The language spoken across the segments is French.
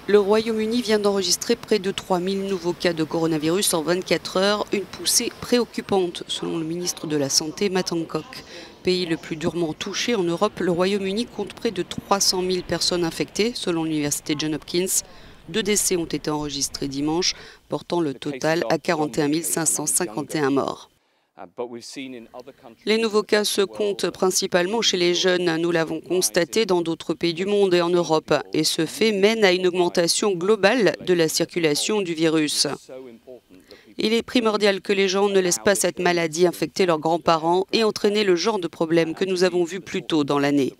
Le Royaume-Uni vient d'enregistrer près de 3000 nouveaux cas de coronavirus en 24 heures, une poussée préoccupante selon le ministre de la Santé Matt Hancock. Pays le plus durement touché en Europe, le Royaume-Uni compte près de 300 000 personnes infectées selon l'université Johns Hopkins. 2 décès ont été enregistrés dimanche, portant le total à 41 551 morts. Les nouveaux cas se comptent principalement chez les jeunes. Nous l'avons constaté dans d'autres pays du monde et en Europe. Et ce fait mène à une augmentation globale de la circulation du virus. Il est primordial que les gens ne laissent pas cette maladie infecter leurs grands-parents et entraîner le genre de problème que nous avons vu plus tôt dans l'année.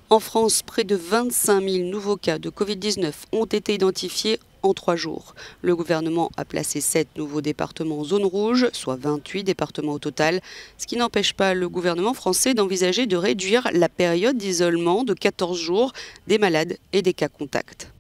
En France, près de 25 000 nouveaux cas de Covid-19 ont été identifiés en 3 jours. Le gouvernement a placé 7 nouveaux départements en zone rouge, soit 28 départements au total, ce qui n'empêche pas le gouvernement français d'envisager de réduire la période d'isolement de 14 jours des malades et des cas contacts.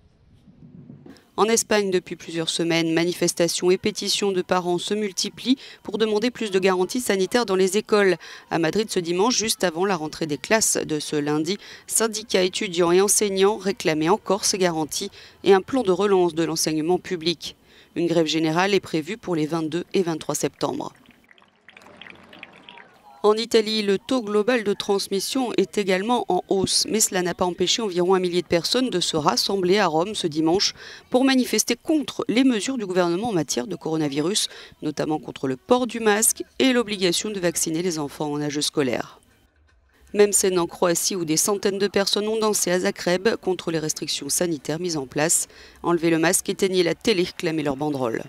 En Espagne, depuis plusieurs semaines, manifestations et pétitions de parents se multiplient pour demander plus de garanties sanitaires dans les écoles. À Madrid ce dimanche, juste avant la rentrée des classes de ce lundi, syndicats étudiants et enseignants réclamaient encore ces garanties et un plan de relance de l'enseignement public. Une grève générale est prévue pour les 22 et 23 septembre. En Italie, le taux global de transmission est également en hausse, mais cela n'a pas empêché environ 1 millier de personnes de se rassembler à Rome ce dimanche pour manifester contre les mesures du gouvernement en matière de coronavirus, notamment contre le port du masque et l'obligation de vacciner les enfants en âge scolaire. Même scène en Croatie où des centaines de personnes ont dansé à Zagreb contre les restrictions sanitaires mises en place. Enlever le masque, éteigner la télé, clamaient leurs banderoles.